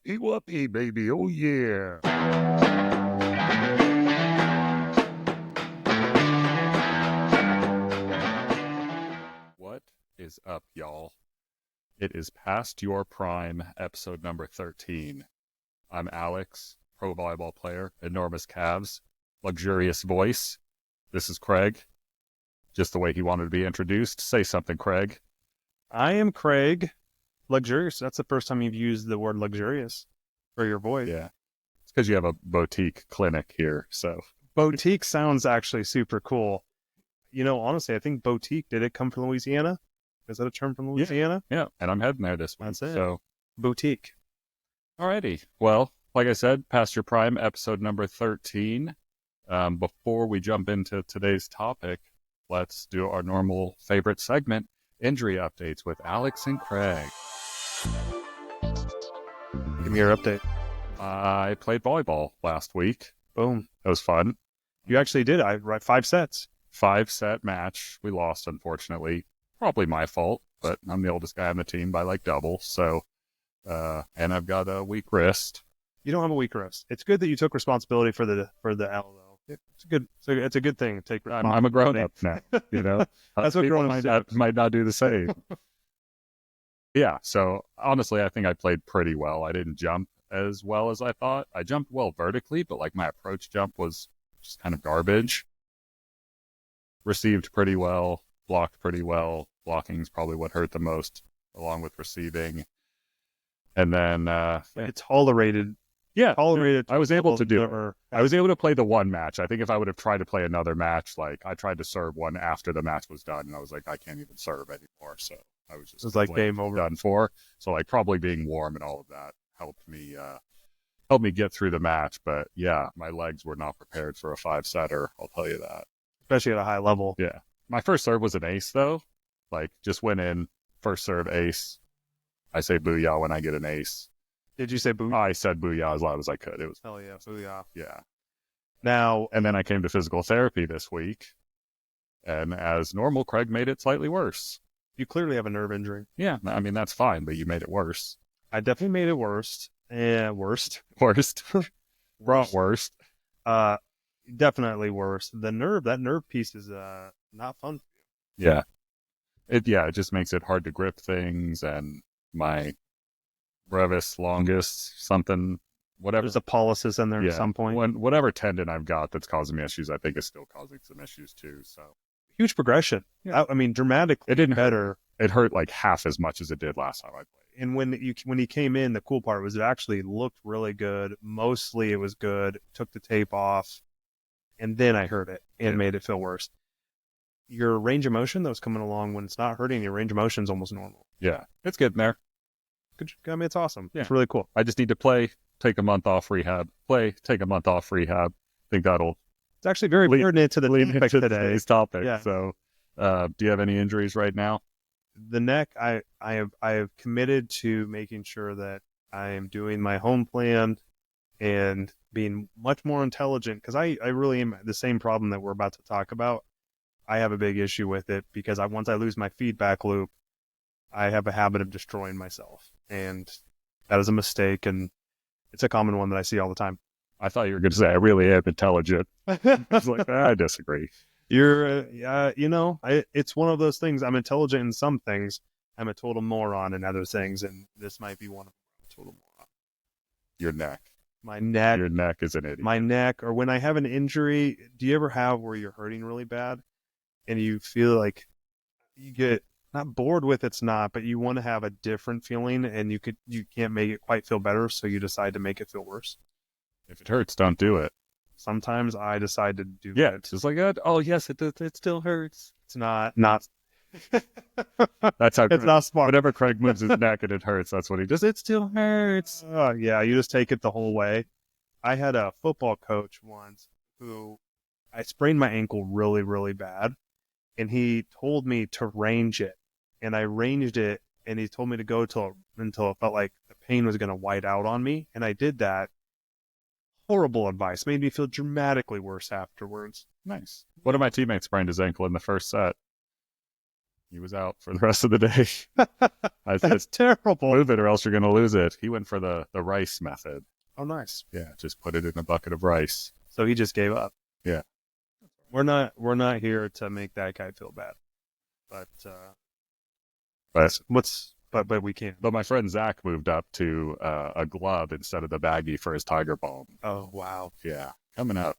Whoopee, baby. Oh, yeah. What is up, y'all? It is Past Your Prime, episode number 13. I'm Alex, pro volleyball player, enormous calves, luxurious voice. This is Craig, just the way he wanted to be introduced. Say something, Craig. I am Craig. Luxurious. That's the first time you've used the word luxurious for your voice. Yeah. It's because you have a boutique clinic here, so. Boutique sounds actually super cool. You know, honestly, I think boutique, did it come from Louisiana? Is that a term from Louisiana? Yeah, and I'm heading there this week. That's it. So, boutique. Alrighty. Well, like I said, Past Your Prime, episode number 13. Before we jump into today's topic, let's do our normal favorite segment, injury updates with Alex and Craig. Give me your update. I played volleyball last week. Boom. It was fun. You actually did. I right 5 sets. 5-set match. We lost, unfortunately. Probably my fault, but I'm the oldest guy on the team by like double. So, and I've got a weak wrist. You don't have a weak wrist. It's good that you took responsibility for the L though. It's a good thing to take responsibility. I'm a grown up now, you know. That's what grown ups might not do the same. Yeah, so honestly, I think I played pretty well. I didn't jump as well as I thought. I jumped well vertically, but like my approach jump was just kind of garbage. Received pretty well, blocked pretty well. Blocking's probably what hurt the most, along with receiving. And then it's tolerated. Yeah, tolerated. I was able to do it. I was able to play the one match. I think if I would have tried to play another match, like I tried to serve one after the match was done, and I was like, I can't even serve anymore. So I was just it was like game over, done for. So like probably being warm and all of that helped me get through the match. But yeah, my legs were not prepared for a 5-setter. I'll tell you that, especially at a high level. Yeah, my first serve was an ace though. Like just went in first serve ace. I say booyah when I get an ace. Did you say booyah? I said booyah as loud as I could. It was hell yeah, booyah. Yeah. Now, and then I came to physical therapy this week, and as normal, Craig made it slightly worse. You clearly have a nerve injury. Yeah, I mean that's fine, but you made it worse. I definitely made it worse. Worst. Brought worst. Definitely worse. That nerve piece is not fun. Yeah. It just makes it hard to grip things, and my brevis longus something, whatever. There's a polysis in there at some point. Whatever tendon I've got that's causing me issues, I think is still causing some issues too. So huge progression. Yeah. I mean, dramatically. It didn't better. It hurt like half as much as it did last time I played. And when he came in, the cool part was it actually looked really good. Mostly it was good. Took the tape off, and then I hurt it and made it feel worse. Your range of motion that was coming along when it's not hurting, your range of motion is almost normal. Yeah, it's getting there. Good. I mean, it's awesome. Yeah. It's really cool. I just need to play, take a month off rehab. Take a month off rehab. I think that'll. It's actually very pertinent to the topic today. Today's topic. Yeah. So, do you have any injuries right now? The neck, I have committed to making sure that I am doing my home plan and being much more intelligent, because I really am the same problem that we're about to talk about. I have a big issue with it because once I lose my feedback loop, I have a habit of destroying myself, and that is a mistake, and it's a common one that I see all the time. I thought you were going to say I really am intelligent. I was like, I disagree. You're, it's one of those things. I'm intelligent in some things. I'm a total moron in other things, and this might be one of them. Total moron. Your neck. My neck. Your neck is an idiot. My neck, or when I have an injury, do you ever have where you're hurting really bad, and you feel like you get not bored with it's not, but you want to have a different feeling, and you can't make it quite feel better, so you decide to make it feel worse. If it hurts, don't do it. Sometimes I decide to do it. It's just like, oh yes, it still hurts. It's not. That's how it's not smart. Whenever Craig moves his neck and it hurts, that's what he does. It still hurts. Yeah, you just take it the whole way. I had a football coach once who I sprained my ankle really, really bad, and he told me to range it, and I ranged it, and he told me to go until it felt like the pain was going to white out on me, and I did that. Horrible advice. Made me feel dramatically worse afterwards. Nice. One of my teammates sprained his ankle in the first set. He was out for the rest of the day. I said, That's terrible. move it or else you're going to lose it. He went for the rice method. Oh, nice. Yeah, just put it in a bucket of rice. So he just gave up. Yeah. We're not here to make that guy feel bad. But but we can't. But my friend Zach moved up to a glove instead of the baggie for his Tiger Balm. Oh, wow. Yeah, coming up.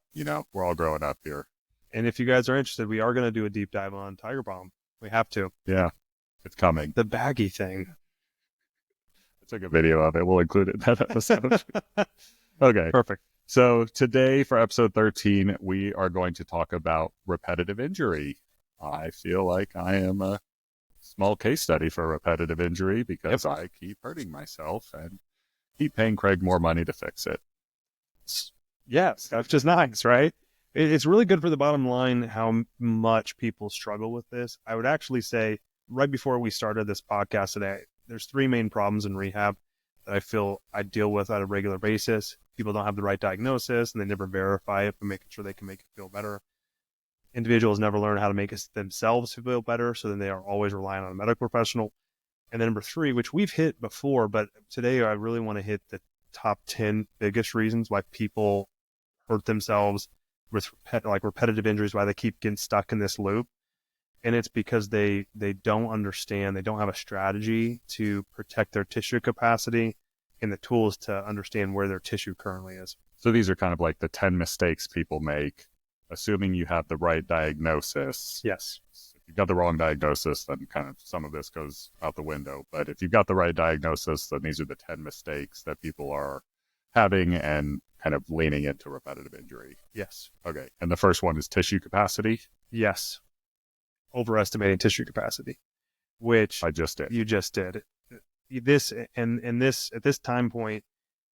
We're all growing up here. And if you guys are interested, we are going to do a deep dive on Tiger Balm. We have to. Yeah, it's coming. The baggy thing. I took a video of it. We'll include it in that episode. Okay. Perfect. So today for episode 13, we are going to talk about repetitive injury. I feel like I am a small case study for repetitive injury because I keep hurting myself and keep paying Craig more money to fix it. Yes, that's just nice, right? It's really good for the bottom line how much people struggle with this. I would actually say right before we started this podcast today, there's 3 main problems in rehab that I feel I deal with on a regular basis. People don't have the right diagnosis and they never verify it, but making sure they can make it feel better. Individuals never learn how to make it themselves feel better, so then they are always relying on a medical professional. And then number 3, which we've hit before, but today I really want to hit the top 10 biggest reasons why people hurt themselves with repetitive injuries, why they keep getting stuck in this loop. And it's because they don't understand, they don't have a strategy to protect their tissue capacity and the tools to understand where their tissue currently is. So these are kind of like the 10 mistakes people make, assuming you have the right diagnosis. Yes. If you've got the wrong diagnosis, then kind of some of this goes out the window. But if you've got the right diagnosis, then these are the 10 mistakes that people are having and kind of leaning into repetitive injury. Yes. Okay. And the first one is tissue capacity. Yes. Overestimating tissue capacity, which I just did. You just did. This and this at this time point,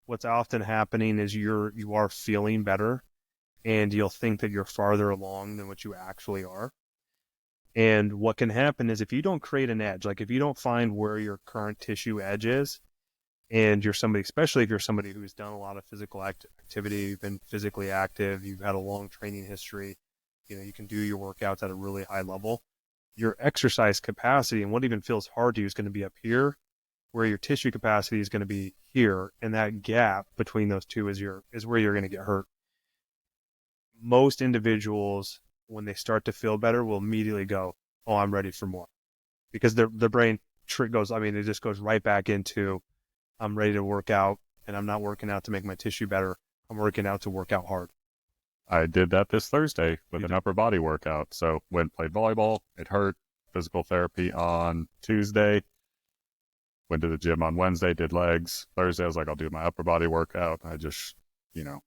what's often happening is you are feeling better and you'll think that you're farther along than what you actually are. And what can happen is if you don't create an edge, like if you don't find where your current tissue edge is, and you're somebody, especially if you're somebody who's done a lot of physical activity, you've been physically active, you've had a long training history, you can do your workouts at a really high level, your exercise capacity and what even feels hard to you is going to be up here, where your tissue capacity is going to be here. And that gap between those two is where you're going to get hurt. Most individuals, when they start to feel better, will immediately go, oh, I'm ready for more. Because their brain it just goes right back into, I'm ready to work out, and I'm not working out to make my tissue better. I'm working out to work out hard. I did that this Thursday with an upper body workout. So played volleyball, it hurt. Physical therapy on Tuesday. Went to the gym on Wednesday, did legs. Thursday, I was like, I'll do my upper body workout. I just,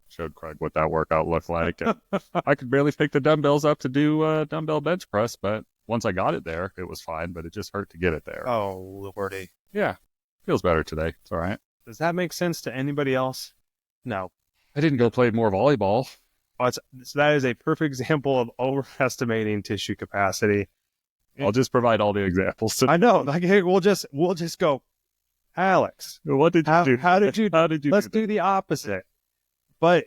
showed Craig what that workout looked like. And I could barely pick the dumbbells up to do dumbbell bench press, but once I got it there, it was fine, but it just hurt to get it there. Oh, Lordy. Yeah. Feels better today. It's all right. Does that make sense to anybody else? No. I didn't go play more volleyball. So that is a perfect example of overestimating tissue capacity. I'll just provide all the examples. I know. Like, hey, we'll just go, Alex. What did you do? How did you? Let's do do the opposite. But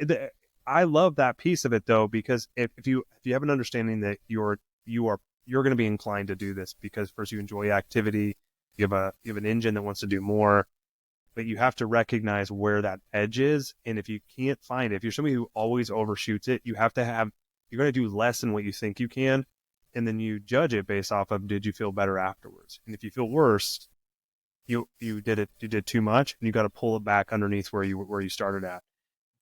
I love that piece of it though, because if you have an understanding that you're going to be inclined to do this because first you enjoy activity, you have an engine that wants to do more, but you have to recognize where that edge is. And if you can't find it, if you're somebody who always overshoots it, you're going to do less than what you think you can. And then you judge it based off of, did you feel better afterwards? And if you feel worse, you did too much, and you got to pull it back underneath where you started at.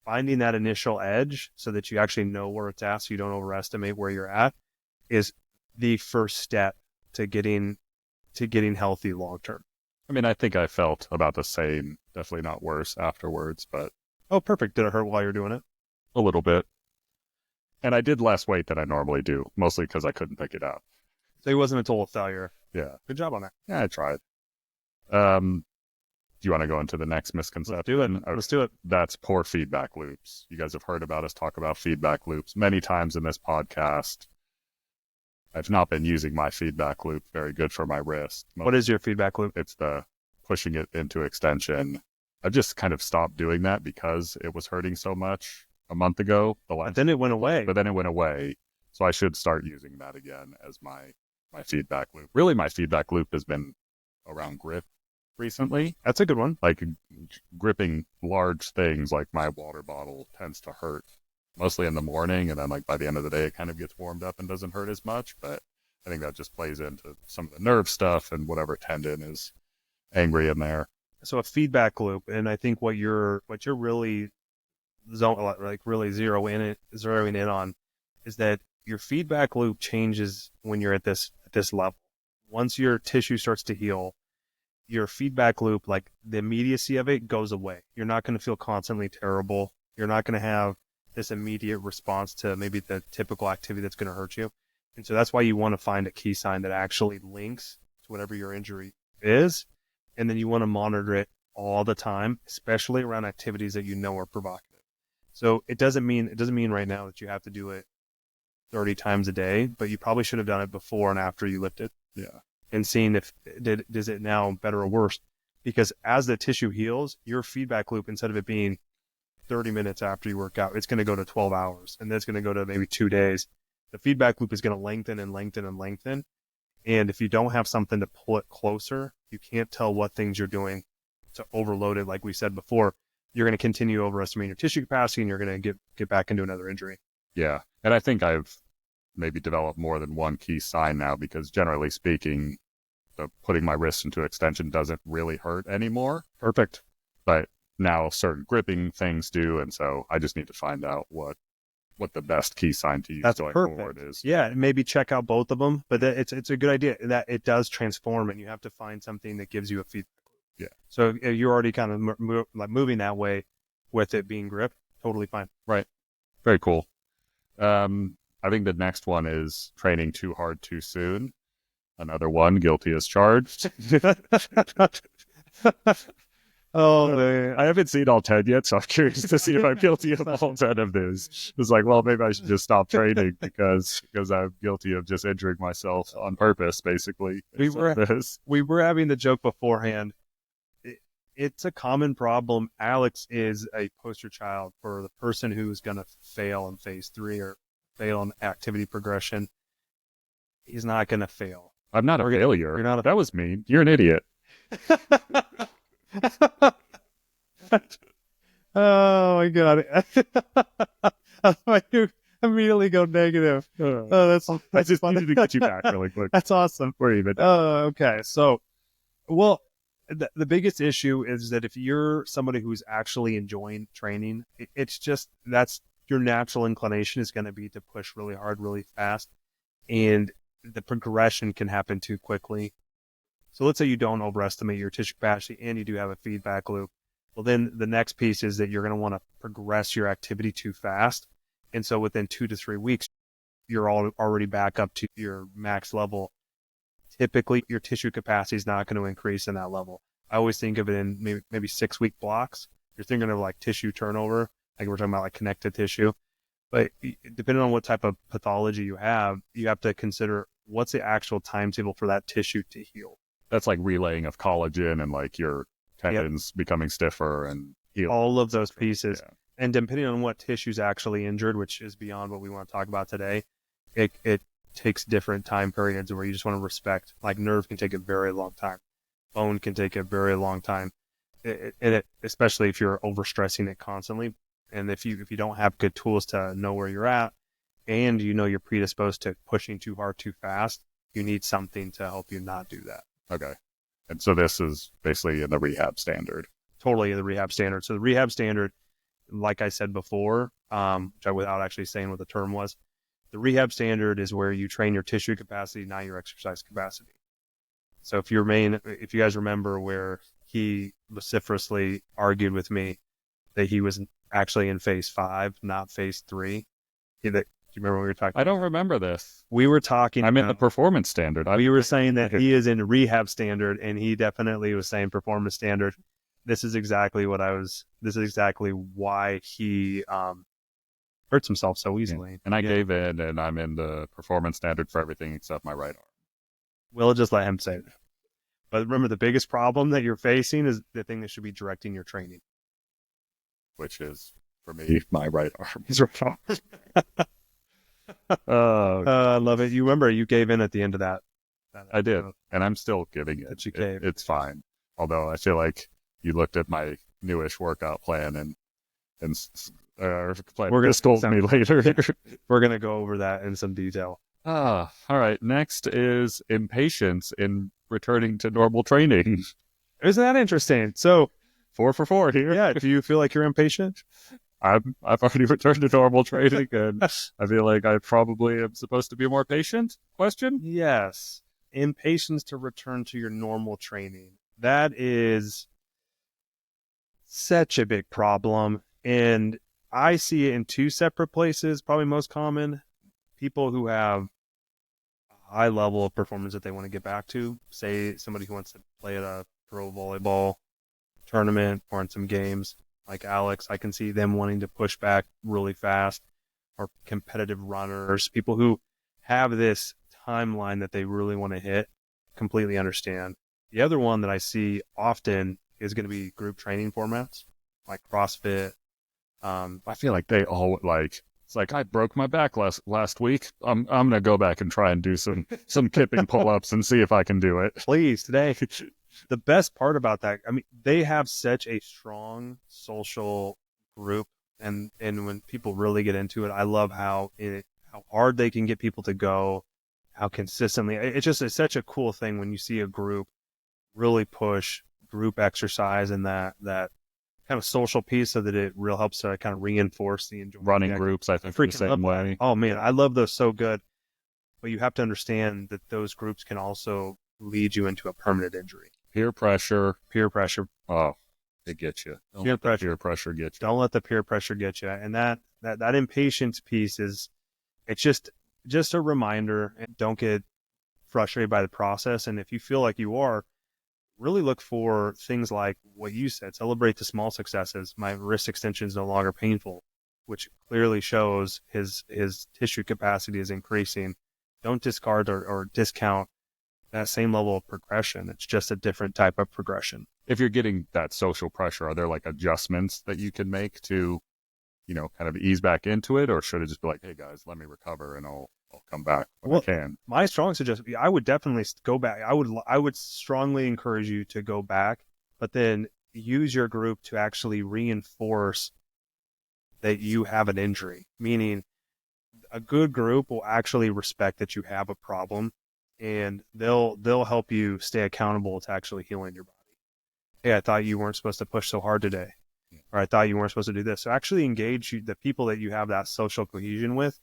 Finding that initial edge so that you actually know where it's at, so you don't overestimate where you're at, is the first step to getting healthy long term. I mean, I think I felt about the same, definitely not worse afterwards, but... Oh, perfect. Did it hurt while you're doing it? A little bit. And I did less weight than I normally do, mostly because I couldn't pick it up. So it wasn't a total failure. Yeah. Good job on that. Yeah, I tried. Do you want to go into the next misconception? Let's do it. Okay. Let's do it. That's poor feedback loops. You guys have heard about us talk about feedback loops many times in this podcast. I've not been using my feedback loop very good for my wrist. What is your feedback loop? It's the pushing it into extension. I've just kind of stopped doing that because it was hurting so much a month ago. But then it went away. So I should start using that again as my my feedback loop. Really, my feedback loop has been around grip recently. That's a good one. Like gripping large things, like my water bottle tends to hurt mostly in the morning, and then like by the end of the day, it kind of gets warmed up and doesn't hurt as much. But I think that just plays into some of the nerve stuff and whatever tendon is angry in there. So a feedback loop, and I think what you're really really zeroing in on is that your feedback loop changes when you're at this level. Once your tissue starts to heal, your feedback loop, like the immediacy of it, goes away. You're not going to feel constantly terrible. You're not going to have this immediate response to maybe the typical activity that's going to hurt you. And so that's why you want to find a key sign that actually links to whatever your injury is. And then you want to monitor it all the time, especially around activities that you know are provocative. So it doesn't mean right now that you have to do it 30 times a day, but you probably should have done it before and after you lifted. Yeah. And seeing if is it now better or worse. Because as the tissue heals, your feedback loop, instead of it being 30 minutes after you work out, it's going to go to 12 hours, and then it's going to go to maybe 2 days. The feedback loop is going to lengthen and lengthen and lengthen. And if you don't have something to pull it closer, you can't tell what things you're doing to overload it. Like we said before, you're going to continue overestimating your tissue capacity, and you're going to get back into another injury. Yeah. And I think I've maybe developed more than one key sign now, because generally speaking, putting my wrist into extension doesn't really hurt anymore. Perfect. But now certain gripping things do. And so I just need to find out what the best key sign to use going forward is. Yeah, maybe check out both of them, but it's a good idea that it does transform, and you have to find something that gives you a feedback. Yeah. So you're already kind of moving that way with it being grip. Totally fine. Right. Very cool. I think the next one is training too hard too soon. Another one, guilty as charged. Oh, man. I haven't seen all 10 yet, so I'm curious to see if I'm guilty of all 10 of these. It's like, well, maybe I should just stop training because I'm guilty of just injuring myself on purpose, basically. We were having the joke beforehand. It's a common problem. Alex is a poster child for the person who's going to fail in phase 3 or fail in activity progression. He's not going to fail. I'm not a failure. You're not. That was mean. You're an idiot. Oh my God. You immediately go negative. That's I just wanted to get you back really quick. That's awesome. Where even? Okay. So, well, the biggest issue is that if you're somebody who's actually enjoying training, it's just that's your natural inclination is going to be to push really hard, really fast, and the progression can happen too quickly. So let's say you don't overestimate your tissue capacity and you do have a feedback loop. Well, then the next piece is that you're going to want to progress your activity too fast. And so within 2 to 3 weeks, you're already back up to your max level. Typically, your tissue capacity is not going to increase in that level. I always think of it in maybe 6-week blocks. You're thinking of like tissue turnover, like we're talking about like connective tissue. But depending on what type of pathology you have to consider what's the actual timetable for that tissue to heal. That's like relaying of collagen and like your tendons becoming stiffer and healing. All of those pieces. Yeah. And depending on what tissue's actually injured, which is beyond what we want to talk about today, it takes different time periods where you just want to respect. Like nerve can take a very long time. Bone can take a very long time. Especially if you're overstressing it constantly. And if you don't have good tools to know where you're at, and you know you're predisposed to pushing too hard too fast, you need something to help you not do that. Okay. And so this is basically in the rehab standard. Totally in the rehab standard. So the rehab standard, like I said before, without actually saying what the term was, the rehab standard is where you train your tissue capacity, not your exercise capacity. So if you guys remember where he vociferously argued with me that he was actually in phase 5, not phase 3. Do you remember what we were talking about? I don't remember this. We were talking. I'm in the performance standard. We were saying that he is in rehab standard, and he definitely was saying performance standard. This is exactly why he hurts himself so easily. Yeah. And I gave in, and I'm in the performance standard for everything except my right arm. We'll just let him say it. But remember, the biggest problem that you're facing is the thing that should be directing your training. Which is, for me, my right arm. His right arm. I love it. You remember, you gave in at the end of that. I did, and I'm still giving That it. you gave. It's fine. Although I feel like you looked at my newish workout plan and We're gonna scold me later. we're gonna go over that in some detail. All right. Next is impatience in returning to normal training. Isn't that interesting? So 4 for 4 here. yeah, do you feel like you're impatient? I've already returned to normal training, and I feel like I probably am supposed to be more patient. Question? Yes. Impatience to return to your normal training. That is such a big problem. And I see it in two separate places, probably most common. People who have a high level of performance that they want to get back to, say somebody who wants to play at a pro volleyball tournament or in some games like Alex, I can see them wanting to push back really fast, or competitive runners, people who have this timeline that they really want to hit, completely understand. The other one that I see often is going to be group training formats like CrossFit. I feel like they all like. It's like I broke my back last week. I'm gonna go back and try and do some kipping pull ups and see if I can do it. Please today. The best part about that, I mean, they have such a strong social group, and when people really get into it, I love how hard they can get people to go, how consistently. It's such a cool thing when you see a group really push group exercise and that kind of social piece, so that it real helps to kind of reinforce the enjoyment. Running groups, I think, the same way. Oh man, I love those so good. But you have to understand that those groups can also lead you into a permanent injury. Peer pressure. Oh, it gets you. Peer pressure gets you. Don't let the peer pressure get you. And that impatience piece it's just a reminder. And don't get frustrated by the process. And if you feel like you are, really look for things like what you said. Celebrate the small successes. My wrist extension is no longer painful, which clearly shows his tissue capacity is increasing. Don't discard or discount that same level of progression. It's just a different type of progression. If you're getting that social pressure, are there like adjustments that you can make to, kind of ease back into it? Or should it just be like, hey guys, let me recover and I'll come back when I can? My strong suggestion, I would definitely go back. I would strongly encourage you to go back, but then use your group to actually reinforce that you have an injury. Meaning a good group will actually respect that you have a problem, and they'll help you stay accountable to actually healing your body. Hey, I thought you weren't supposed to push so hard today, or I thought you weren't supposed to do this. So actually engage the people that you have that social cohesion with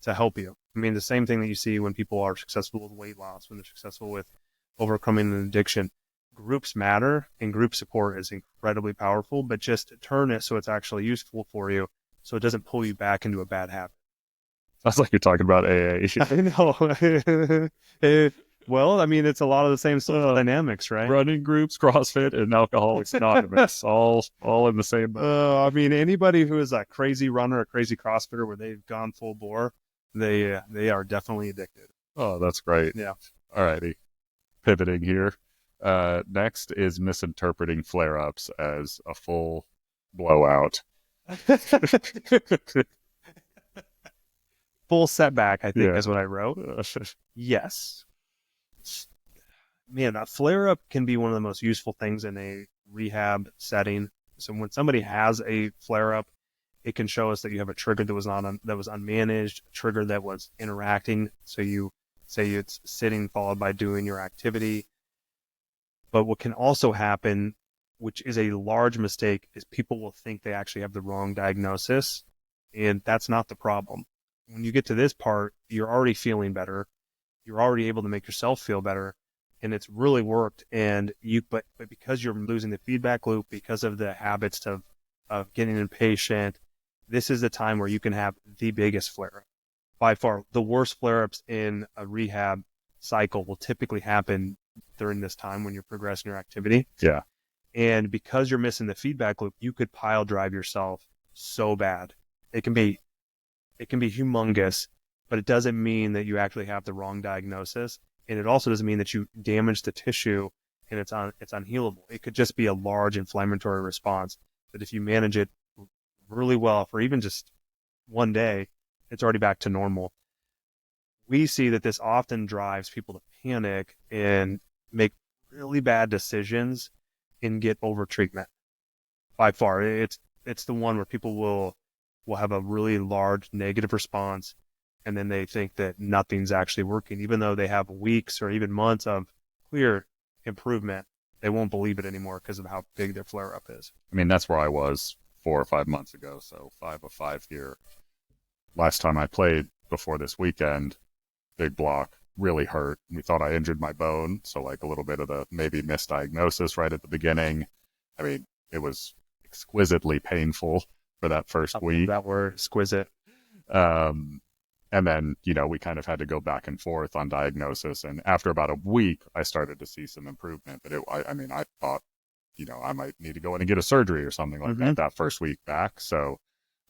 to help you. I mean, the same thing that you see when people are successful with weight loss, when they're successful with overcoming an addiction. Groups matter, and group support is incredibly powerful, but just turn it so it's actually useful for you, so it doesn't pull you back into a bad habit. Sounds like you're talking about AA. I know. Well, I mean, it's a lot of the same social dynamics, right? Running groups, CrossFit, and Alcoholics Anonymous, all in the same. I mean, anybody who is a crazy runner, a crazy CrossFitter, where they've gone full bore, they are definitely addicted. Oh, that's great. Yeah. All righty. Pivoting here. Next is misinterpreting flare-ups as a full blowout. Full setback, I think, is what I wrote. Yes. Man, a flare-up can be one of the most useful things in a rehab setting. So when somebody has a flare-up, it can show us that you have a trigger that was unmanaged, a trigger that was interacting. So you say it's sitting followed by doing your activity. But what can also happen, which is a large mistake, is people will think they actually have the wrong diagnosis, and that's not the problem. When you get to this part, you're already feeling better. You're already able to make yourself feel better, and it's really worked. And but because you're losing the feedback loop, because of the habits of getting impatient, this is the time where you can have the biggest flare-up. By far, the worst flare-ups in a rehab cycle will typically happen during this time when you're progressing your activity. Yeah. And because you're missing the feedback loop, you could pile drive yourself so bad. It can be humongous, but it doesn't mean that you actually have the wrong diagnosis. And it also doesn't mean that you damage the tissue and it's unhealable. It could just be a large inflammatory response that if you manage it really well for even just one day, it's already back to normal. We see that this often drives people to panic and make really bad decisions and get over treatment. By far, it's the one where people will have a really large negative response, and then they think that nothing's actually working, even though they have weeks or even months of clear improvement. They won't believe it anymore because of how big their flare up is. I mean, that's where I was 4 or 5 months ago. So 5 of 5 here. Last time I played before this weekend, big block, really hurt. We thought I injured my bone. So like a little bit of the maybe misdiagnosis right at the beginning. I mean, it was exquisitely painful for that first week. That were exquisite. And then, we kind of had to go back and forth on diagnosis. And after about a week, I started to see some improvement. But I thought, I might need to go in and get a surgery or something like that first week back. So,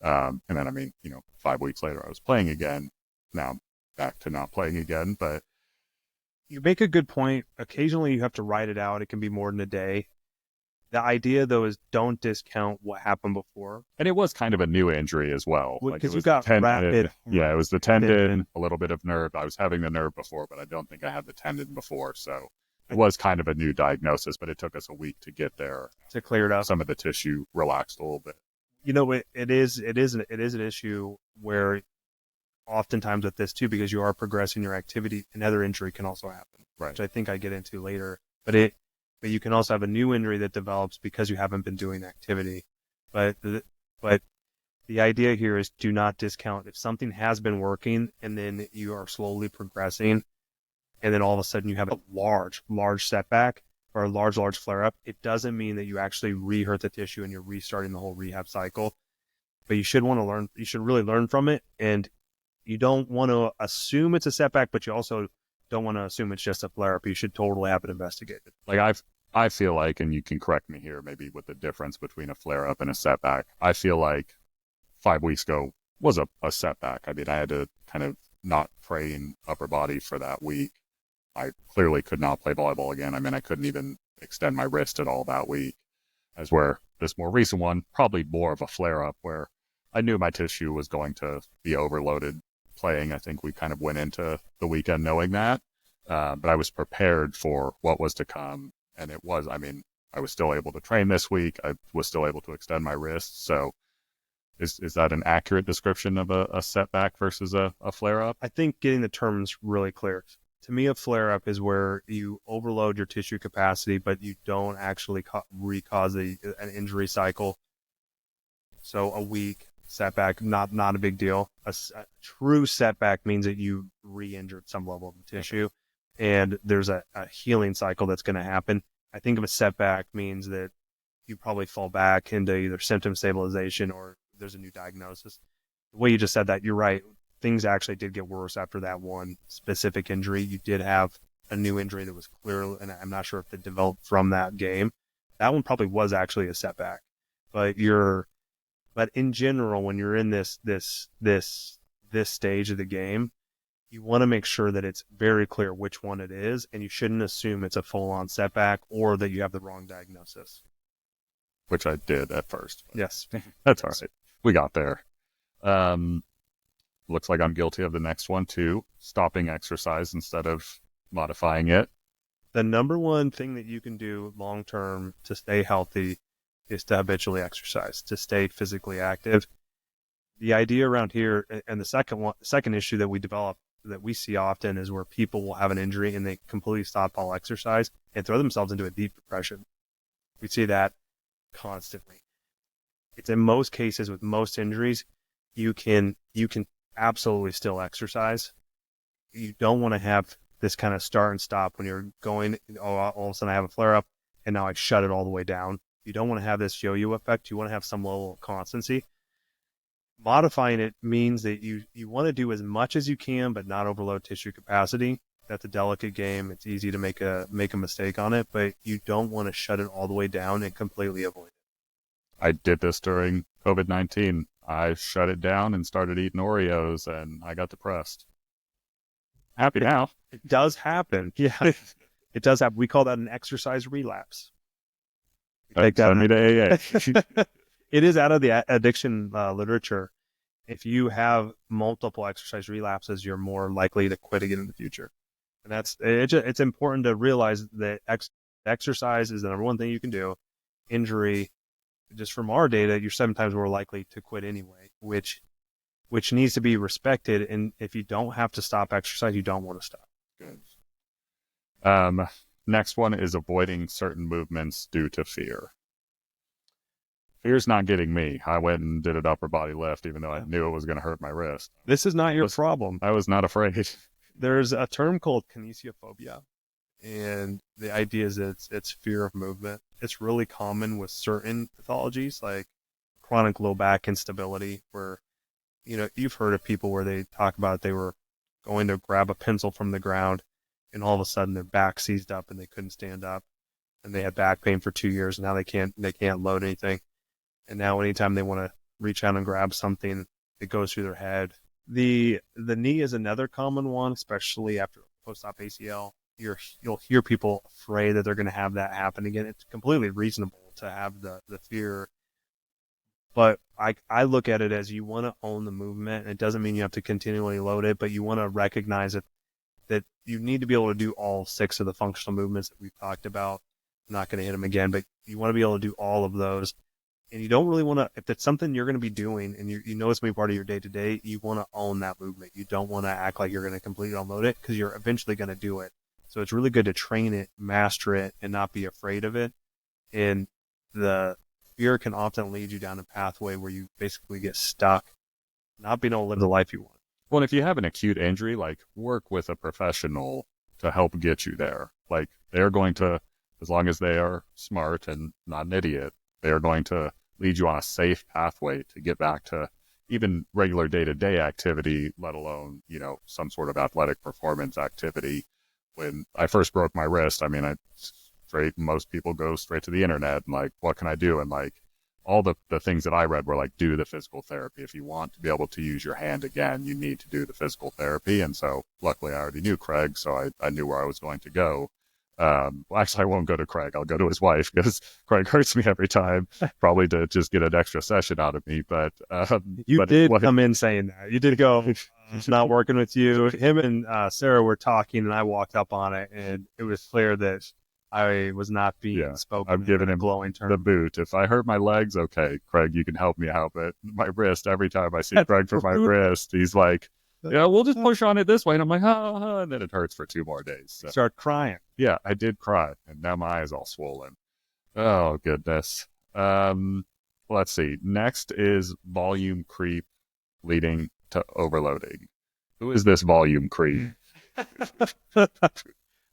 and then, 5 weeks later, I was playing again. Now back to not playing again. But you make a good point. Occasionally you have to write it out. It can be more than a day. The idea, though, is don't discount what happened before. And it was kind of a new injury as well. Because you got rapid. Yeah, it was the tendon, a little bit of nerve. I was having the nerve before, but I don't think I had the tendon before. So it was kind of a new diagnosis, but it took us a week to get there. To clear it up. Some of the tissue relaxed a little bit. It is an issue where oftentimes with this too, because you are progressing your activity, another injury can also happen. Right. Which I think I get into later. But you can also have a new injury that develops because you haven't been doing activity. But the idea here is do not discount if something has been working and then you are slowly progressing and then all of a sudden you have a large setback or a large flare up. It doesn't mean that you actually re-hurt the tissue and you're restarting the whole rehab cycle. But you should really learn from it. And you don't want to assume it's a setback, but you also don't want to assume it's just a flare up. You should totally have it investigated. Like I feel like, and you can correct me here, maybe with the difference between a flare up and a setback. I feel like 5 weeks ago was a setback. I mean, I had to kind of not train upper body for that week. I clearly could not play volleyball again. I mean, I couldn't even extend my wrist at all that week. As where this more recent one, probably more of a flare up where I knew my tissue was going to be overloaded playing. I think we kind of went into the weekend knowing that, but I was prepared for what was to come. And I was still able to train this week. I was still able to extend my wrist. So is that an accurate description of a setback versus a flare-up? I think getting the terms really clear. To me, a flare-up is where you overload your tissue capacity, but you don't actually re-cause an injury cycle. So a week setback, not a big deal. A true setback means that you re-injured some level of the tissue. And there's a healing cycle that's going to happen. I think of a setback means that you probably fall back into either symptom stabilization or there's a new diagnosis. The way you just said that, you're right. Things actually did get worse after that one specific injury. You did have a new injury that was clear, and I'm not sure if it developed from that game. That one probably was actually a setback. But in general, when you're in this stage of the game, you want to make sure that it's very clear which one it is, and you shouldn't assume it's a full-on setback or that you have the wrong diagnosis. Which I did at first. Yes. That's all right. We got there. Looks like I'm guilty of the next one too. Stopping exercise instead of modifying it. The number one thing that you can do long-term to stay healthy is to habitually exercise, to stay physically active. The idea around here, and the second issue that we see often is where people will have an injury and they completely stop all exercise and throw themselves into a deep depression. We see that constantly. It's in most cases with most injuries, you can absolutely still exercise. You don't want to have this kind of start and stop when you're going, all of a sudden I have a flare up and now I shut it all the way down. You don't want to have this yo-yo effect. You want to have some level of constancy. Modifying it means that you want to do as much as you can, but not overload tissue capacity. That's a delicate game. It's easy to make a mistake on it, but you don't want to shut it all the way down and completely avoid it. I did this during COVID-19. I shut it down and started eating Oreos, and I got depressed. Happy now. It does happen. Yeah, it does happen. We call that an exercise relapse. Send me to AA. It is out of the addiction literature. If you have multiple exercise relapses, you're more likely to quit again in the future. And it's important to realize that exercise is the number one thing you can do. Injury, just from our data, you're 7 times more likely to quit anyway, which needs to be respected. And if you don't have to stop exercise, you don't want to stop. Good. Next one is avoiding certain movements due to fear. Fear's not getting me. I went and did an upper body lift, even though I knew it was going to hurt my wrist. This is not your problem. I was not afraid. There's a term called kinesiophobia, and the idea is that it's fear of movement. It's really common with certain pathologies like chronic low back instability, where, you know, you've heard of people where they talk about they were going to grab a pencil from the ground and all of a sudden their back seized up and they couldn't stand up, and they had back pain for 2 years, and now they can't load anything. And now anytime they want to reach out and grab something, it goes through their head. The knee is another common one, especially after post-op ACL. You'll hear people afraid that they're going to have that happen again. It's completely reasonable to have the fear, but I look at it as you want to own the movement. It doesn't mean you have to continually load it, but you want to recognize that you need to be able to do all 6 of the functional movements that we've talked about. I'm not going to hit them again, but you want to be able to do all of those. And you don't really want to, if it's something you're going to be doing and you know it's going to be part of your day-to-day, you want to own that movement. You don't want to act like you're going to completely unload it, because you're eventually going to do it. So it's really good to train it, master it, and not be afraid of it. And the fear can often lead you down a pathway where you basically get stuck, not being able to live the life you want. Well, if you have an acute injury, like, work with a professional to help get you there. Like, they're going to, as long as they are smart and not an idiot, they are going to lead you on a safe pathway to get back to even regular day-to-day activity, let alone, you know, some sort of athletic performance activity. When I first broke my wrist, I mean, most people go straight to the internet and like, what can I do? And like, all the things that I read were like, do the physical therapy. If you want to be able to use your hand again, you need to do the physical therapy. And so luckily I already knew Craig, so I knew where I was going to go. Well, actually, I won't go to Craig. I'll go to his wife, because Craig hurts me every time, probably to just get an extra session out of me. But you did come in saying that. You did go, it's not working with you. Him and Sarah were talking, and I walked up on it, and it was clear that I was not being spoken. I'm giving him glowing term. the boot. If I hurt my legs, okay, Craig, you can help me out. But my wrist, every time I see Craig for my wrist, he's like, yeah, we'll just push on it this way. And I'm like, and then it hurts for 2 more days. So. Start crying. Yeah, I did cry, and now my eyes all swollen. Oh, goodness. Let's see. Next is volume creep leading to overloading. Who is this volume creep?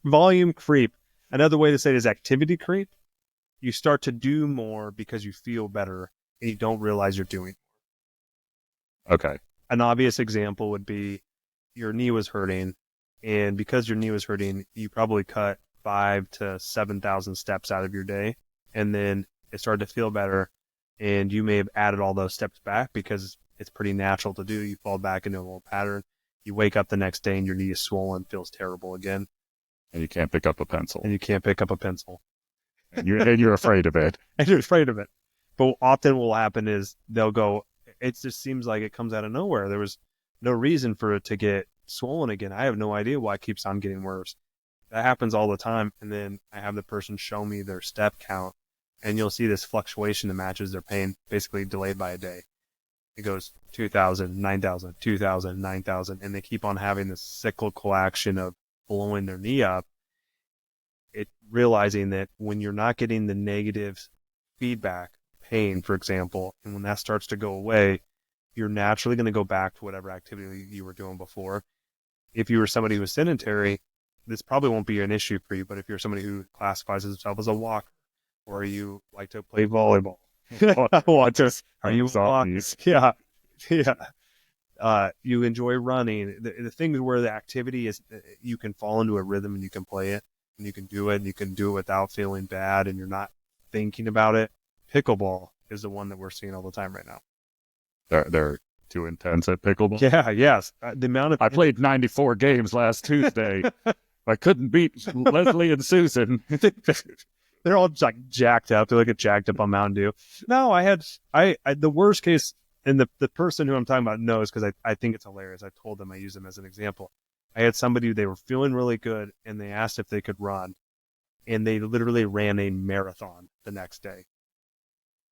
Volume creep. Another way to say it is activity creep. You start to do more because you feel better, and you don't realize you're doing more. Okay. An obvious example would be your knee was hurting, and because your knee was hurting, you probably cut 5,000 to 7,000 steps out of your day, and then it started to feel better, and you may have added all those steps back because it's pretty natural to do. You fall back into a little pattern. You wake up the next day and your knee is swollen, feels terrible again. And you can't pick up a pencil. And you're afraid of it. And you're afraid of it. But often what will happen is they'll go, it just seems like it comes out of nowhere. There was no reason for it to get swollen again. I have no idea why it keeps on getting worse. That happens all the time. And then I have the person show me their step count, and you'll see this fluctuation that matches their pain, basically delayed by a day. It goes 2,000, 9,000, 2,000, 9,000, and they keep on having this cyclical action of blowing their knee up. Realizing that when you're not getting the negative feedback, pain, for example, and when that starts to go away, you're naturally going to go back to whatever activity you were doing before. If you were somebody who was sedentary, this probably won't be an issue for you, but if you're somebody who classifies himself as a walker, or you like to play volleyball, are you walkers? Yeah. You enjoy running. The things where the activity is, you can fall into a rhythm and you can play it, and you can do it, and you can do it without feeling bad, and you're not thinking about it. Pickleball is the one that we're seeing all the time right now. They're too intense at pickleball. Yeah, yes. The amount of I played 94 games last Tuesday. I couldn't beat Leslie and Susan. They're all like jacked up. They look jacked up on Mountain Dew. No, I the worst case, and the person who I'm talking about knows, because I think it's hilarious. I told them I use them as an example. I had somebody, they were feeling really good and they asked if they could run, and they literally ran a marathon the next day.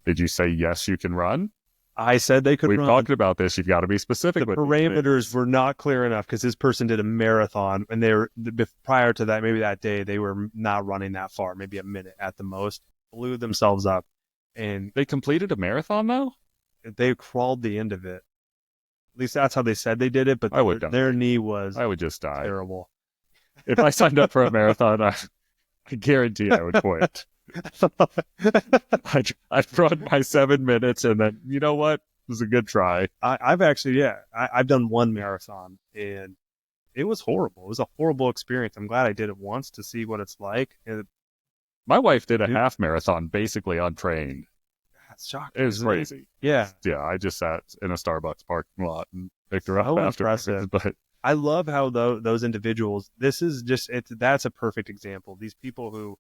Did you say, yes, you can run? I said they could We've run. talked about this. You've got to be specific The with these parameters things. were not clear enough because this person did a marathon, and they were prior to that, maybe that day, they were not running that far, maybe a minute at the most, blew themselves up, and They completed a marathon, though? they crawled the end of it. At least that's how they said they did it, but I would their die. knee was I would just die. terrible. If I signed up for a marathon, I guarantee I would quit. I'd run my 7 minutes and then, you know what? It was a good try. I've actually, yeah, I've done one marathon, and it was horrible. It was a horrible experience. I'm glad I did it once to see what it's like. And My wife did a dude, half marathon basically untrained. that's shocking. It was Isn't it? crazy. Yeah, Yeah, I just sat in a Starbucks parking lot and picked her up so afterwards. impressive. But I love how those individuals. This is just it's that's a perfect example. These people who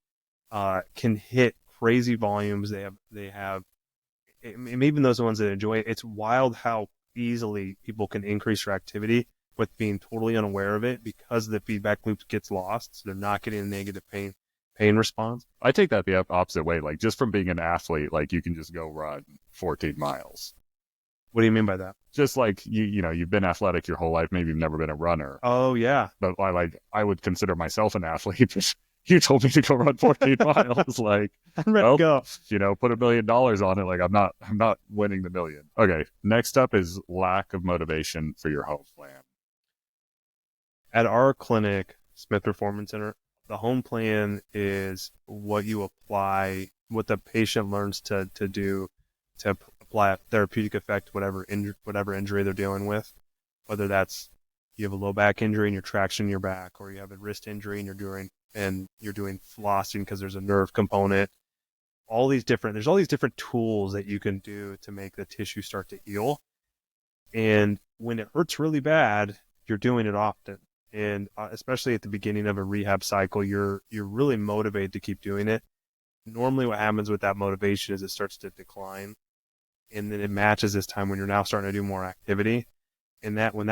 can hit crazy volumes. They have and even those ones that enjoy it. It's wild how easily people can increase their activity with being totally unaware of it because the feedback loop gets lost. So they're not getting a negative pain response. I take that the opposite way. Like, just from being an athlete, like, you can just go run 14 miles. What do you mean by that? Just like you've been athletic your whole life. Maybe you've never been a runner, Oh yeah, but I would consider myself an athlete. You told me to go run 14 miles. Like, I'm ready to go. put $1 million on it. Like, I'm not winning the million. Okay. Next up is lack of motivation for your home plan. At our clinic, Smith Performance Center, the home plan is what you apply, what the patient learns to do to apply a therapeutic effect, whatever injury they're dealing with, whether that's you have a low back injury and you're traction your back, or you have a wrist injury and you're doing flossing because there's a nerve component. There's all these different tools that you can do to make the tissue start to heal. And when it hurts really bad, you're doing it often. And especially at the beginning of a rehab cycle, you're really motivated to keep doing it. Normally what happens with that motivation is it starts to decline, and then it matches this time when you're now starting to do more activity. And when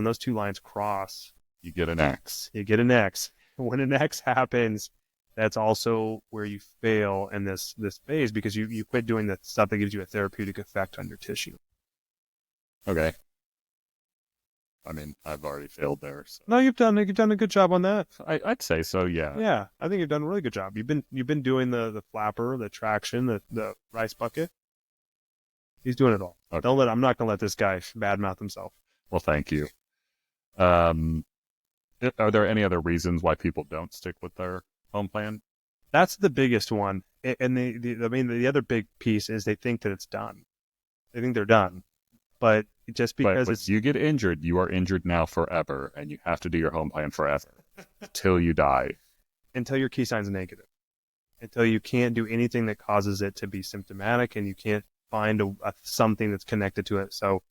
those two lines cross, You get an X. you get an X. When an X happens, that's also where you fail in this phase because you quit doing the stuff that gives you a therapeutic effect on your tissue. Okay. I mean, I've already failed there. So. No, you've done a good job on that. I'd say so. Yeah. Yeah, I think you've done a really good job. You've been doing the flapper, the traction, the rice bucket. He's doing it all. Okay. I'm not gonna let this guy badmouth himself. Well, thank you. Are there any other reasons why people don't stick with their home plan? That's the biggest one. And the other big piece is they think that it's done. They think they're done, but just because But you get injured, you are injured now forever, and you have to do your home plan forever till you die. until your key sign's negative, until you can't do anything that causes it to be symptomatic, and you can't find something that's connected to it. So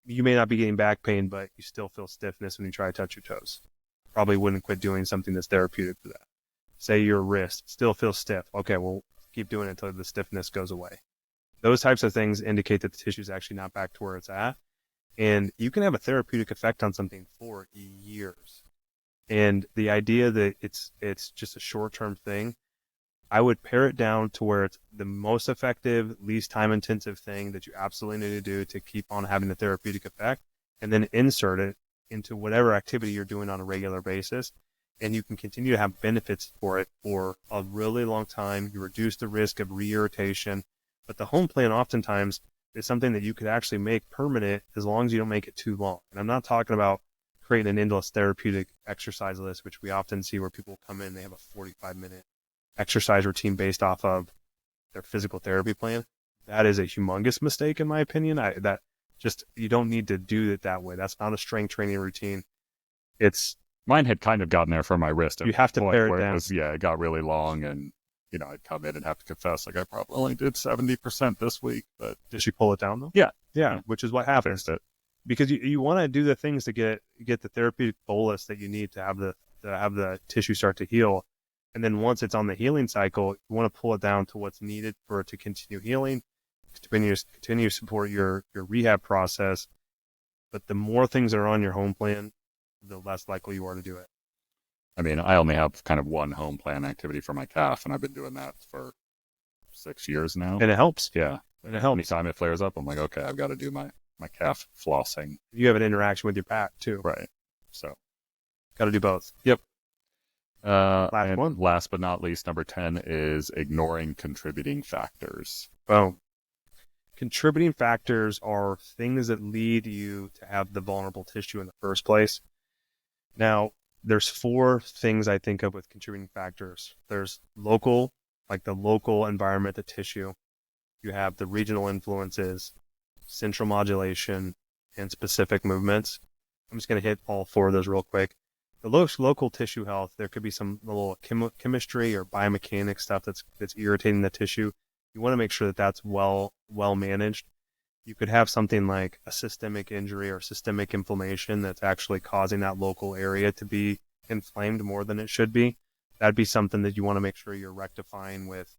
you may not be getting back pain, but you still feel stiffness when you try to touch your toes. Probably wouldn't quit doing something that's therapeutic for that. Say your wrist still feels stiff. Okay, well, keep doing it until the stiffness goes away. Those types of things indicate that the tissue is actually not back to where it's at. And you can have a therapeutic effect on something for years. And the idea that it's just a short-term thing, I would pare it down to where it's the most effective, least time-intensive thing that you absolutely need to do to keep on having the therapeutic effect, and then insert it into whatever activity you're doing on a regular basis. And you can continue to have benefits for it for a really long time. You reduce the risk of re-irritation. But the home plan oftentimes is something that you could actually make permanent as long as you don't make it too long. And I'm not talking about creating an endless therapeutic exercise list, which we often see where people come in, they have a 45-minute exercise routine based off of their physical therapy plan. That is a humongous mistake, in my opinion. You don't need to do it that way. That's not a strength training routine. Mine had kind of gotten there for my wrist. You have to pare it down. It got really long, and I'd come in and have to confess, like, I probably only did 70% this week. But did she pull it down though? Yeah, which is what happens. fixed it. Because you want to do the things to get the therapeutic bolus that you need to have the tissue start to heal. And then once it's on the healing cycle, you want to pull it down to what's needed for it to continue healing, continue to support your rehab process. But the more things that are on your home plan, the less likely you are to do it. I mean, I only have kind of one home plan activity for my calf, and I've been doing that for 6 years now. And it helps. Yeah. And it helps. Anytime it flares up, I'm like, okay, I've got to do my calf flossing. You have an interaction with your back too. Right. So, Got to do both. yep. Last one. Last but not least, number 10 is ignoring contributing factors. Boom. Contributing factors are things that lead you to have the vulnerable tissue in the first place. Now, there's 4 things I think of with contributing factors. There's local, like the local environment, the tissue. You have the regional influences, central modulation, and specific movements. I'm just going to hit all 4 of those real quick. The local tissue health, there could be some little chemistry or biomechanics stuff that's irritating the tissue. You want to make sure that that's well managed. You could have something like a systemic injury or systemic inflammation that's actually causing that local area to be inflamed more than it should be. That'd be something that you want to make sure you're rectifying with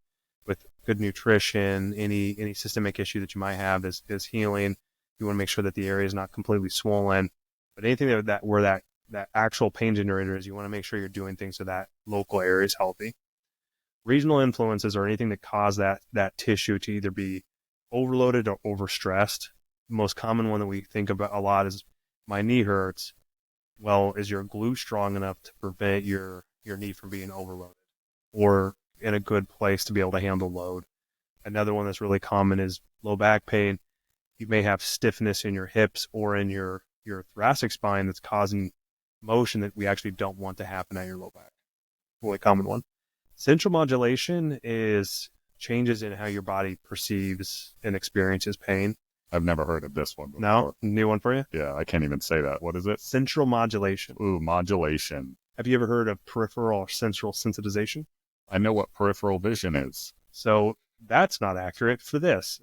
good nutrition. Any systemic issue that you might have is healing. You want to make sure that the area is not completely swollen. But anything where that actual pain generator is, you want to make sure you're doing things so that local area is healthy. Regional influences or anything that cause that tissue to either be overloaded or overstressed. The most common one that we think about a lot is my knee hurts. Well, is your glute strong enough to prevent your knee from being overloaded or in a good place to be able to handle load? Another one that's really common is low back pain. You may have stiffness in your hips or in your thoracic spine that's causing motion that we actually don't want to happen at your low back. Really common one. Central modulation is changes in how your body perceives and experiences pain. I've never heard of this one before. No? New one for you? Yeah, I can't even say that. What is it? Central modulation. Ooh, modulation. Have you ever heard of peripheral or central sensitization? I know what peripheral vision is. So that's not accurate for this.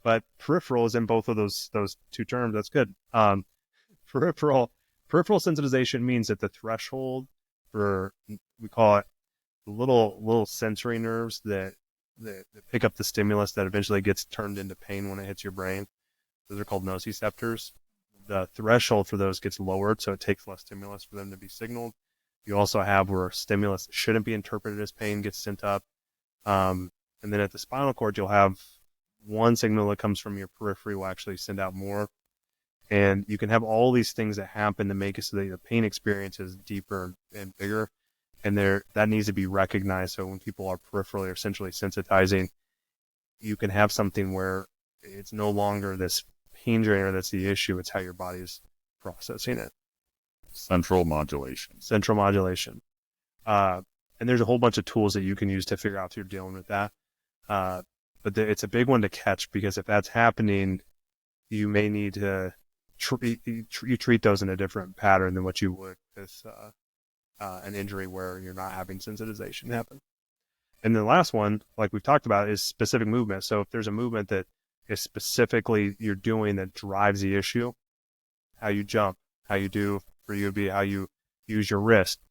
But peripheral is in both of those 2 terms. That's good. Peripheral sensitization means that the threshold for, we call it, the little sensory nerves that pick up the stimulus that eventually gets turned into pain when it hits your brain. Those are called nociceptors. The threshold for those gets lowered, so it takes less stimulus for them to be signaled. You also have where stimulus that shouldn't be interpreted as pain gets sent up. And then at the spinal cord, you'll have one signal that comes from your periphery will actually send out more. And you can have all these things that happen to make it so that the pain experience is deeper and bigger. And that needs to be recognized. So when people are peripherally or centrally sensitizing, you can have something where it's no longer this pain generator that's the issue. It's how your body is processing it. Central modulation. Central modulation. And there's a whole bunch of tools that you can use to figure out if you're dealing with that. But it's a big one to catch, because if that's happening, you may need to treat those in a different pattern than what you would with an injury where you're not having sensitization happen. And the last one, like we've talked about, is specific movement. So if there's a movement that is specifically you're doing that drives the issue, how you jump, how you do for you would be how you use your wrist.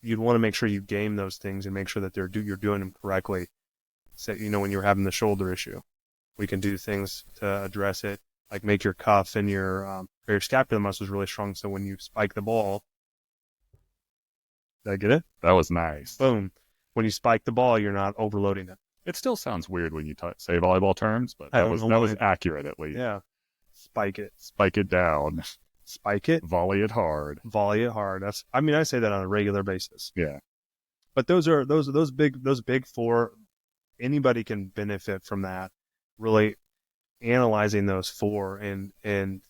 You'd want to make sure you game those things and make sure that you're doing them correctly. So, when you're having the shoulder issue, we can do things to address it, like make your cuff and your scapular muscles really strong. So when you spike the ball, did I get it? That was nice. Boom. When you spike the ball, you're not overloading it. It still sounds weird when you say volleyball terms, but that was accurate at least. Yeah. Spike it. Spike it down. Spike it. Volley it hard. Volley it hard. I say that on a regular basis. Yeah. But those big 4. Anybody can benefit from that. Really analyzing those 4, and to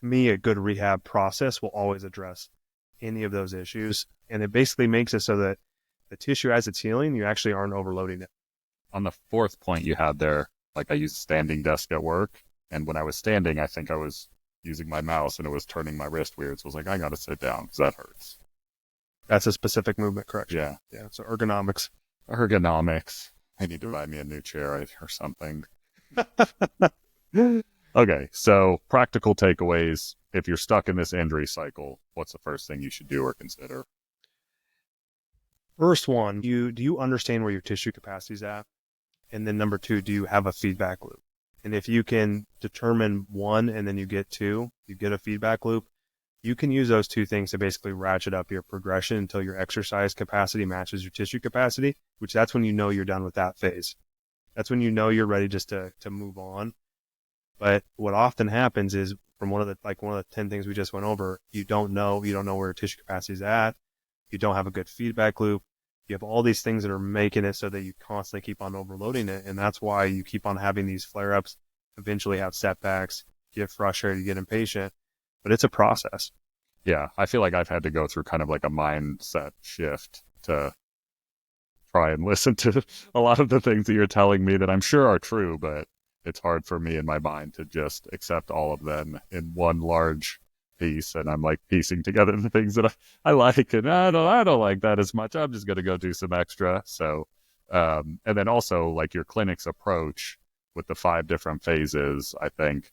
me, a good rehab process will always address any of those issues, and it basically makes it so that the tissue, as it's healing, you actually aren't overloading it. On the 4th point you had there, like I used a standing desk at work, and when I was standing, I think I was using my mouse and it was turning my wrist weird, so I was like, I gotta sit down because that hurts. That's a specific movement correction. Yeah. So ergonomics. I need to buy me a new chair or something. Okay, so practical takeaways. If you're stuck in this injury cycle, what's the first thing you should do or consider? First one, do you understand where your tissue capacity is at? And then number 2, do you have a feedback loop? And if you can determine 1 and then you get 2, you get a feedback loop, You can use those two things to basically ratchet up your progression until your exercise capacity matches your tissue capacity, which that's when you know you're done with that phase. That's when you know you're ready just to move on. But what often happens is from one of the 10 things we just went over, you don't know where your tissue capacity is at. You don't have a good feedback loop. You have all these things that are making it so that you constantly keep on overloading it. And that's why you keep on having these flare-ups, eventually have setbacks, get frustrated, get impatient. But it's a process. Yeah, I feel like I've had to go through kind of like a mindset shift to try and listen to a lot of the things that you're telling me that I'm sure are true, but it's hard for me in my mind to just accept all of them in one large piece. And I'm like piecing together the things that I like, and I don't like that as much. I'm just going to go do some extra. So, and then also like your clinic's approach with the 5 different phases, I think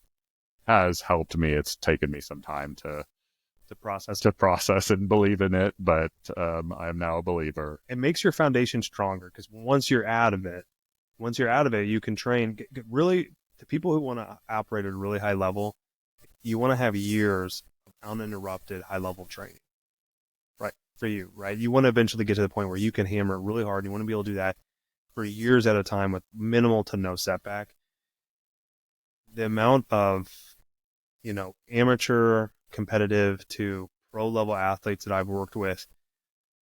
has helped me. It's taken me some time to process and believe in it, but I am now a believer. It makes your foundation stronger because once you're out of it, you can train. Really, the people who want to operate at a really high level, you want to have years of uninterrupted high level training, right? For you, right? You want to eventually get to the point where you can hammer it really hard. You want to be able to do that for years at a time with minimal to no setback. The amount of, amateur, competitive to pro level athletes that I've worked with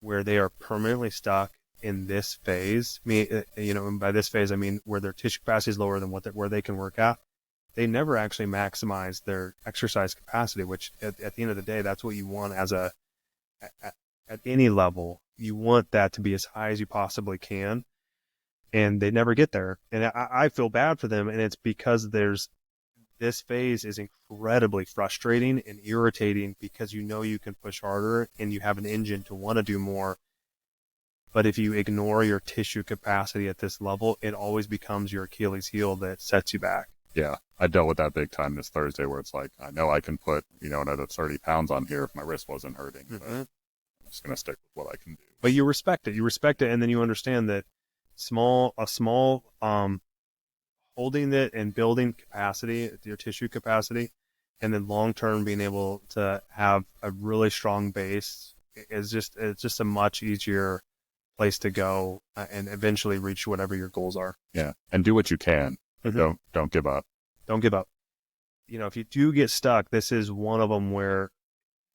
where they are permanently stuck in this phase, and by this phase, I mean where their tissue capacity is lower than where they can work at. They never actually maximize their exercise capacity, which at the end of the day, that's what you want at any level. You want that to be as high as you possibly can. And they never get there. And I feel bad for them. And it's because this phase is incredibly frustrating and irritating because you can push harder and you have an engine to want to do more. But if you ignore your tissue capacity at this level, it always becomes your Achilles heel that sets you back. Yeah, I dealt with that big time this Thursday where it's like, I know I can put, another 30 pounds on here if my wrist wasn't hurting. But I'm just going to stick with what I can do. But you respect it. You respect it, and then you understand that a small holding it and building capacity, your tissue capacity, and then long term being able to have a really strong base it's just a much easier place to go and eventually reach whatever your goals are. Yeah, and do what you can. Mm-hmm. Don't give up. Don't give up. If you do get stuck, this is one of them where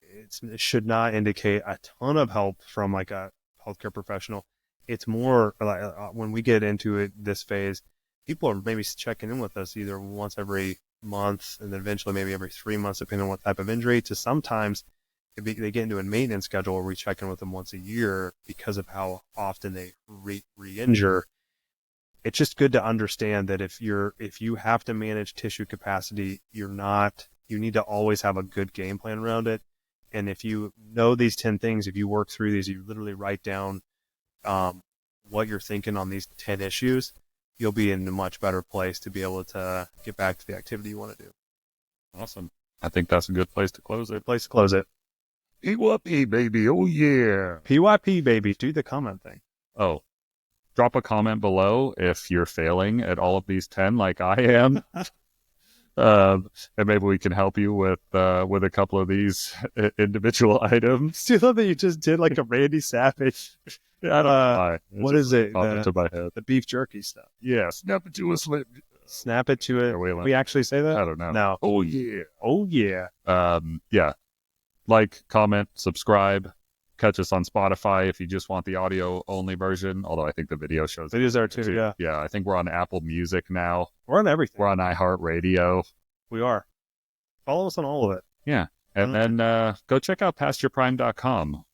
it should not indicate a ton of help from like a healthcare professional. It's more like when we get into this phase, people are maybe checking in with us either once every month and then eventually maybe every 3 months, depending on what type of injury, to sometimes they get into a maintenance schedule where we check in with them once a year because of how often they re-injure. It's just good to understand that if you have to manage tissue capacity, you need to always have a good game plan around it. And if you know these 10 things, if you work through these, you literally write down what you're thinking on these 10 issues, you'll be in a much better place to be able to get back to the activity you want to do. Awesome. I think that's a good place to close it. PYP, baby. Oh, yeah. PYP, baby. Do the comment thing. Oh, drop a comment below if you're failing at all of these 10 like I am. And maybe we can help you with a couple of these individual items. Do you love that you just did like a Randy Savage? I don't know why. What is it? To my head. The beef jerky stuff. Yeah, snap it to a slim. Snap it to it. We actually say that? I don't know. No. Oh yeah. Oh yeah. Yeah. Like, comment, subscribe. Catch us on Spotify if you just want the audio only version. Although I think the video shows. Videos are too. Yeah. Yeah. I think we're on Apple Music now. We're on everything. We're on iHeartRadio. We are. Follow us on all of it. Yeah. And then go check out PastYourPrime.com.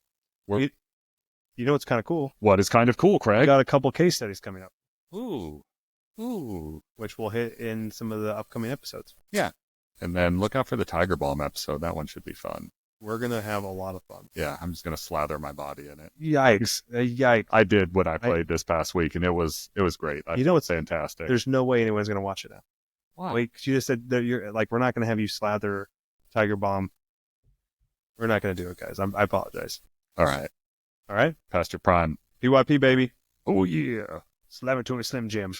You know what's kind of cool? What is kind of cool, Craig? We got a couple case studies coming up. Ooh. Which we'll hit in some of the upcoming episodes. Yeah. And then look out for the Tiger Balm episode. That one should be fun. We're going to have a lot of fun. Yeah, I'm just going to slather my body in it. Yikes. I did what I played this past week, and it was great. It's fantastic. There's no way anyone's going to watch it now. Why? Wait, because you just said that we're not going to have you slather Tiger Balm. We're not going to do it, guys. I apologize. All right. All right? Past Your Prime. PYP, baby. Oh, yeah. Slam it to a Slim Jim.